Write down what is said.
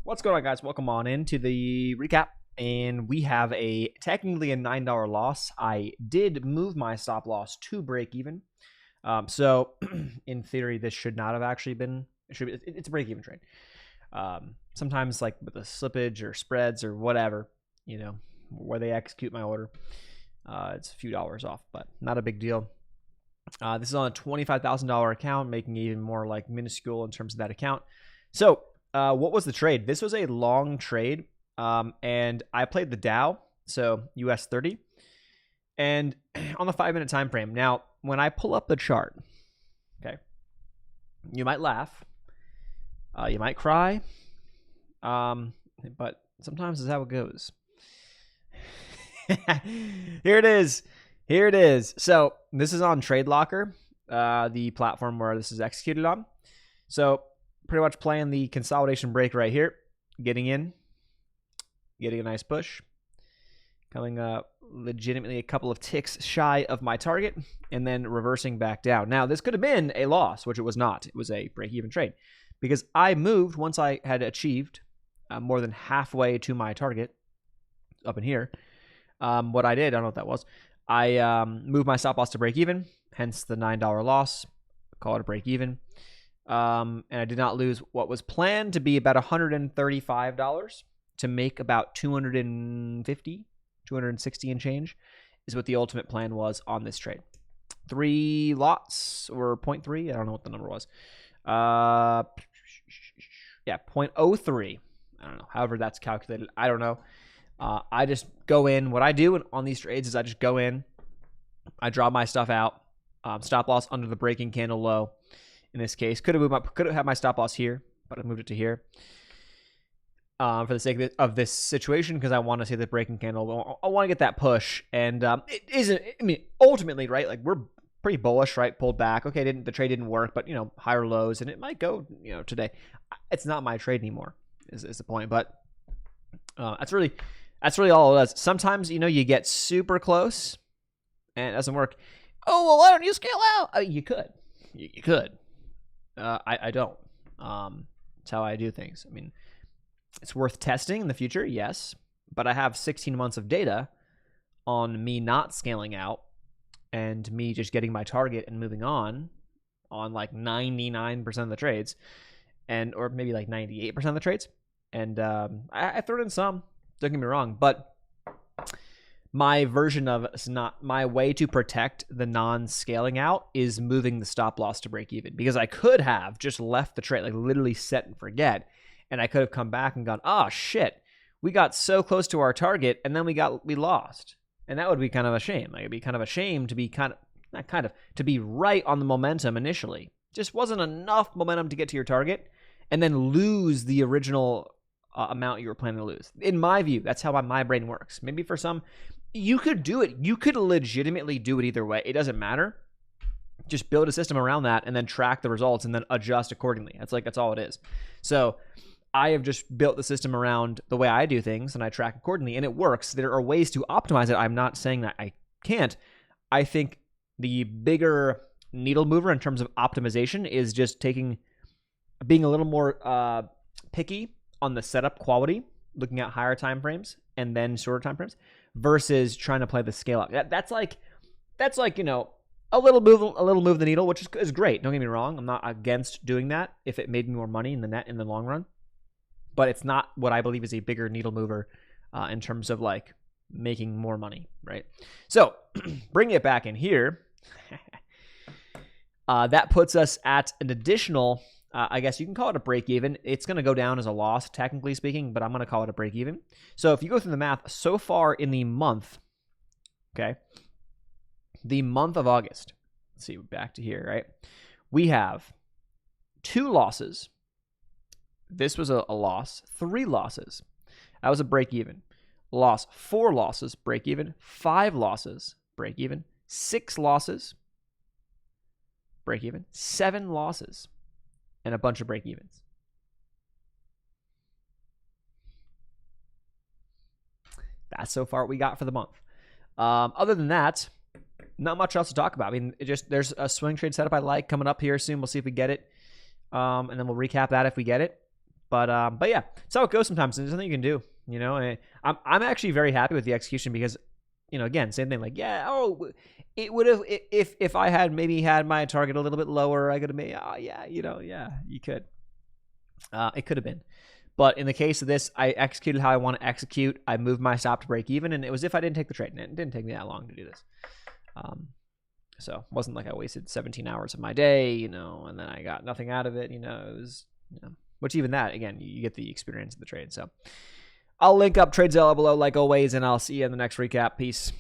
What's going on, guys? Welcome on into the recap, and we have technically a $9 loss. I did move my stop loss to break even, so in theory, this should not have actually been. It's a break even trade. Sometimes, like with the slippage or spreads or whatever, where they execute my order, it's a few dollars off, but not a big deal. This is on a $25,000 account, making it even more like minuscule in terms of that account. So. What was the trade? This was a long trade, and I played the Dow, so US 30, and on the 5-minute time frame. Now, when I pull up the chart, okay, you might laugh, you might cry, but sometimes it's how it goes. Here it is. Here it is. So this is on Trade Locker, the platform where this is executed on. So pretty much playing the consolidation break right here, getting in, getting a nice push, coming legitimately a couple of ticks shy of my target, and then reversing back down. Now, this could have been a loss, which it was not. It was a break-even trade because I moved once I had achieved more than halfway to my target up in here. What I did, I don't know what that was. I moved my stop loss to break even, hence the $9 loss. Call it a break even. And I did not lose what was planned to be about $135 to make about $250, $260 and change is what the ultimate plan was on this trade. 3 lots or 0.3. I don't know what the number was. Yeah, 0.03. I don't know. However that's calculated. I don't know. I just go in. What I do on these trades is I just go in. I draw my stuff out. Stop loss under the breaking candle low. In this case, could have had my stop loss here, but I moved it to here for the sake of this situation because I want to see the breaking candle. I want to get that push, and it isn't. I mean, ultimately, right? Like we're pretty bullish, right? Pulled back. Okay, the trade didn't work, but higher lows, and it might go. Today, it's not my trade anymore. Is the point? But that's really all it is. Sometimes you get super close, and it doesn't work. Oh well, why don't you scale out? You could. You could. I don't. It's how I do things. I mean, it's worth testing in the future, yes, but I have 16 months of data on me not scaling out and me just getting my target and moving on like 99% of the trades, or maybe like 98% of the trades. And I threw in some. Don't get me wrong, but my version of it's not my way to protect the non-scaling out is moving the stop loss to break even, because I could have just left the trade, like literally set and forget, and I could have come back and gone, oh shit, we got so close to our target and then we lost, and that would be kind of a shame. Like it'd be kind of a shame to be to be right on the momentum initially. Just wasn't enough momentum to get to your target and then lose the original amount you were planning to lose. In my view, that's how my brain works. Maybe for some, you could do it. You could legitimately do it either way. It doesn't matter. Just build a system around that and then track the results and then adjust accordingly. That's all it is. So I have just built the system around the way I do things and I track accordingly, and it works. There are ways to optimize it. I'm not saying that I can't. I think the bigger needle mover in terms of optimization is just being a little more picky on the setup quality, looking at higher time frames and then shorter time frames, versus trying to play the scale up. That's like a little move the needle, which is great. Don't get me wrong. I'm not against doing that if it made me more money in the long run, but it's not what I believe is a bigger needle mover in terms of like making more money, right? So bring it back in here. That puts us at an additional. I guess you can call it a break even. It's going to go down as a loss, technically speaking, but I'm going to call it a break even. So if you go through the math, so far in the month, okay, the month of August, let's see, back to here, right? We have 2 losses. This was a loss. 3 losses. That was a break even. Loss. 4 losses, break even. 5 losses, break even. 6 losses, break even. 7 losses. And a bunch of break evens. That's so far what we got for the month. Other than that, not much else to talk about. I mean, there's a swing trade setup I like coming up here soon. We'll see if we get it. And then we'll recap that if we get it. But yeah, it's how it goes sometimes. There's nothing you can do. You know, I'm actually very happy with the execution because, you know, again, same thing. Like, yeah, it would have if I had maybe had my target a little bit lower, I could have made. Oh yeah, you know, yeah, you could. It could have been. But in the case of this, I executed how I want to execute. I moved my stop to break even, and it was if I didn't take the trade. And it didn't take me that long to do this. So it wasn't like I wasted 17 hours of my day, you know, and then I got nothing out of it, you know. It was, you know, which even that, again, you get the experience of the trade. So I'll link up TradeZilla below like always, and I'll see you in the next recap. Peace.